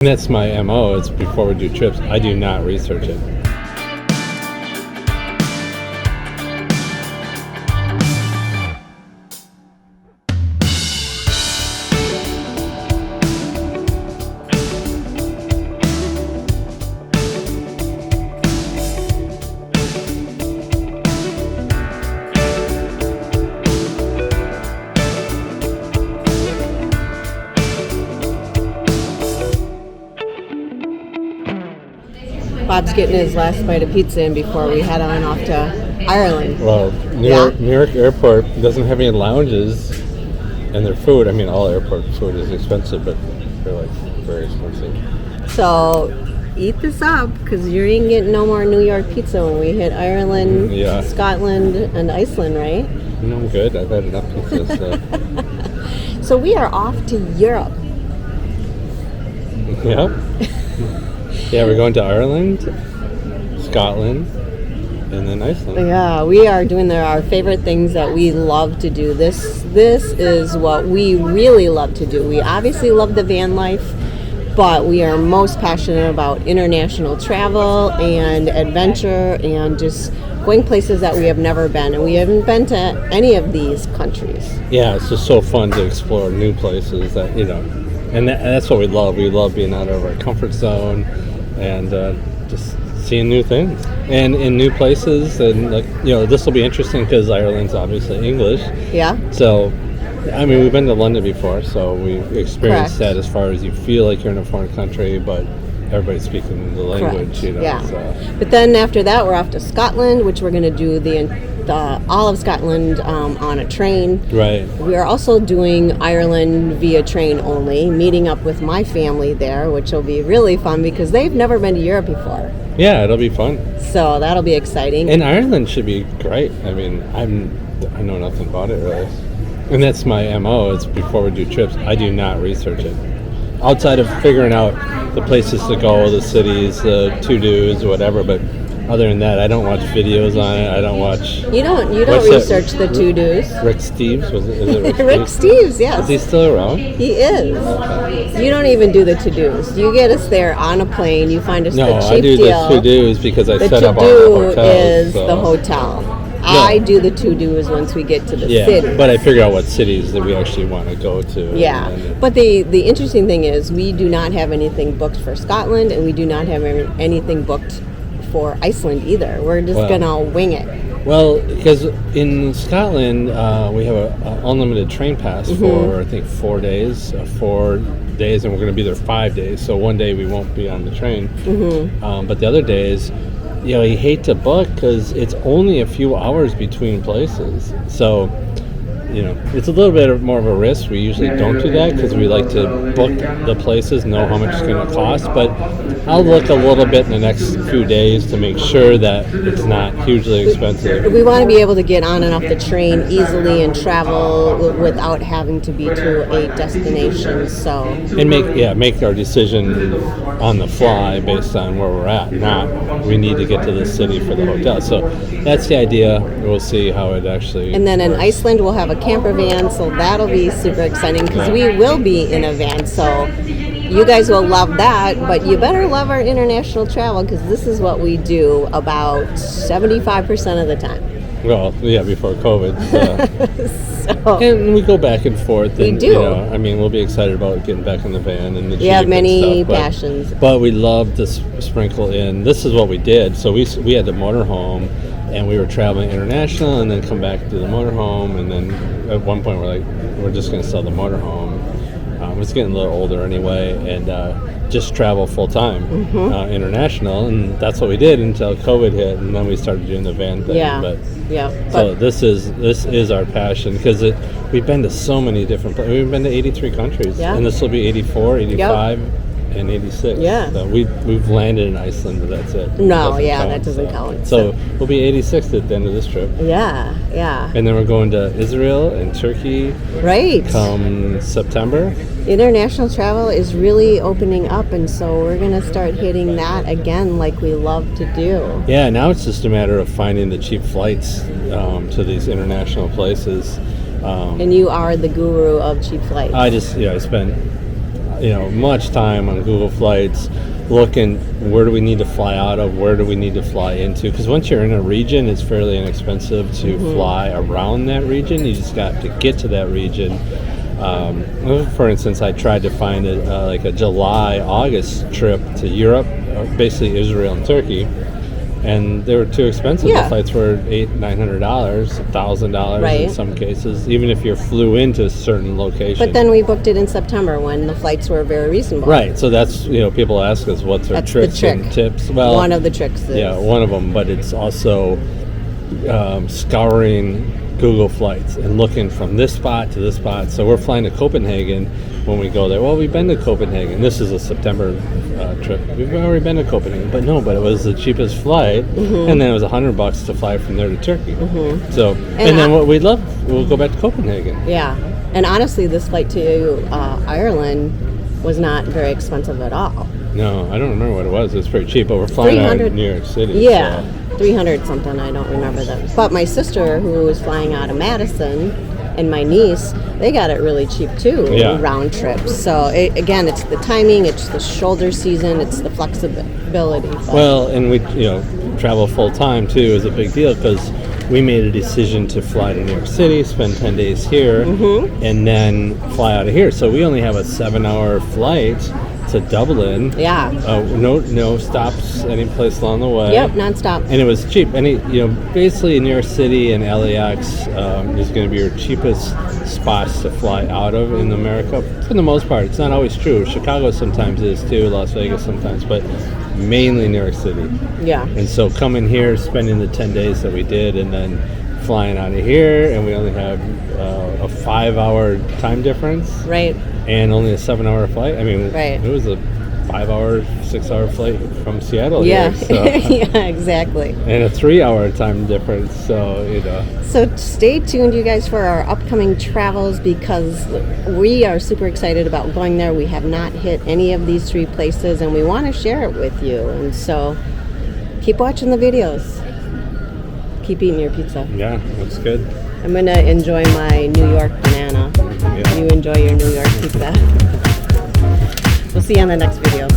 And that's my MO. It's before we do trips, I do not research it. Bob's getting his last bite of pizza in before we head on off to Ireland. Well, New York Airport doesn't have any lounges, and their food, I mean, all airport food is expensive, but they're like very expensive. So eat this up, because you ain't getting no more New York pizza when we hit Ireland, Yeah. Scotland, and Iceland, right? No, I'm good. I've had enough pizza. So. So we are off to Europe. Yep. Yeah, we're going to Ireland, Scotland, and then Iceland. Yeah, we are doing our favorite things that we love to do. This is what we really love to do. We obviously love the van life, but we are most passionate about international travel and adventure and just going places that we have never been. And we haven't been to any of these countries. Yeah, it's just so fun to explore new places that, and that's what we love. We love being out of our comfort zone and just seeing new things and in new places. And this will be interesting because Ireland's obviously English. Yeah. So, I mean, we've been to London before, so we've experienced Correct. that as far as you feel like you're in a foreign country, but everybody's speaking the language. Correct. Yeah. So. But then after that, we're off to Scotland, which we're going to do the all of Scotland on a train. Right. We are also doing Ireland via train only, meeting up with my family there, which will be really fun because they've never been to Europe before. Yeah, it'll be fun. So that'll be exciting. And Ireland should be great. I mean, I know nothing about it really. And that's my MO. It's before we do trips, I do not research it. Outside of figuring out the places to go, the cities, the to-dos, whatever, but other than that, I don't watch videos on it. I don't watch... You don't What's research the to-dos. Rick Steves? Is it Rick Rick Steves? Steves, yes. Is he still around? He is. You don't even do the to-dos. You get us there on a plane. You find us No, the cheap I do deal. the to-dos because I The set up all to-do the hotels. is so. the hotel. I do the to-dos once we get to the city. But I figure out what cities that we actually want to go to. Yeah, but the interesting thing is we do not have anything booked for Scotland, and we do not have anything booked for Iceland either. We're just gonna wing it. Well, because in Scotland we have an unlimited train pass for I think 4 days, and we're going to be there 5 days. So one day we won't be on the train, but the other days, you hate to book because it's only a few hours between places. So. It's a little bit more of a risk. We usually don't do that because we like to book the places, know how much it's going to cost. But I'll look a little bit in the next few days to make sure that it's not hugely expensive. We want to be able to get on and off the train easily and travel without having to be to a destination. So And make our decision on the fly based on where we're at. Not we need to get to the city for the hotel. So that's the idea. We'll see how it actually. And then in Iceland, we'll have a camper van, so that'll be super exciting because we will be in a van. So you guys will love that, but you better love our international travel because this is what we do about 75% of the time. Well, yeah, before COVID. So And we go back and forth. We And, do. We'll be excited about getting back in the van and the we have Jeep many and stuff, passions. But we love to sprinkle in. This is what we did. So we had the motorhome, and we were traveling international, and then come back to the motorhome, and then at one point we're just going to sell the motorhome. It's getting a little older anyway, and just travel full time international, and that's what we did until COVID hit, and then we started doing the van thing. So this is our passion because we've been to so many different places. We've been to 83 countries, and this will be 84, 85, and 86. Yeah. So we've landed in Iceland, but that's it. No, that doesn't count. So we'll be 86 at the end of this trip. Yeah. And then we're going to Israel and Turkey. Right. Come September. International travel is really opening up, and so we're going to start hitting that again like we love to do. Yeah, now it's just a matter of finding the cheap flights to these international places. And you are the guru of cheap flights. I spent much time on Google Flights, looking where do we need to fly out of, where do we need to fly into, because once you're in a region, it's fairly inexpensive to fly around that region. You just got to get to that region. For instance, I tried to find like a July-August trip to Europe, basically Israel and Turkey, and they were too expensive. Yeah. The flights were $800-900, $1,000 Right. in some cases, even if you flew into a certain location. But then we booked it in September when the flights were very reasonable. Right, so that's, people ask us what's our That's the tricks trick. and tips. Well, One of the tricks is yeah, one of them, but it's also scouring Google Flights and looking from this spot to this spot. So we're flying to Copenhagen when we go there. Well, we've been to Copenhagen. This is a September trip. We've already been to Copenhagen, but it was the cheapest flight, and then it was $100 to fly from there to Turkey. So, and then what we'll go back to Copenhagen. Yeah, and honestly, this flight to Ireland was not very expensive at all. No, I don't remember what it was. It was pretty cheap, but we're flying out of 300 New York City. Yeah, so. 300 something. I don't remember that. But my sister, who was flying out of Madison, and my niece, they got it really cheap too, Yeah. round trips. So again, it's the timing, it's the shoulder season, it's the flexibility. But Well, and we, travel full time too is a big deal because we made a decision to fly to New York City, spend 10 days here, and then fly out of here. So we only have a 7-hour flight to Dublin. yeah, No stops any place along the way. yep, nonstop. And it was cheap. Basically New York City and LAX is going to be your cheapest spots to fly out of in America. For the most part, it's not always true. Chicago sometimes is too, Las Vegas sometimes, but mainly New York City. Yeah, And so coming here, spending the 10 days that we did, and then flying out of here, and we only have a 5-hour time difference right. and only a 7-hour flight. I mean, Right. it was a 5-hour, 6-hour flight from Seattle Yeah, here. So. yeah, exactly. And a 3-hour time difference, so So stay tuned, you guys, for our upcoming travels because we are super excited about going there. We have not hit any of these 3 places, and we want to share it with you. And so keep watching the videos. Keep eating your pizza. yeah, looks good. I'm going to enjoy my New York banana. Yeah. You enjoy your New York pizza. We'll see you on the next video.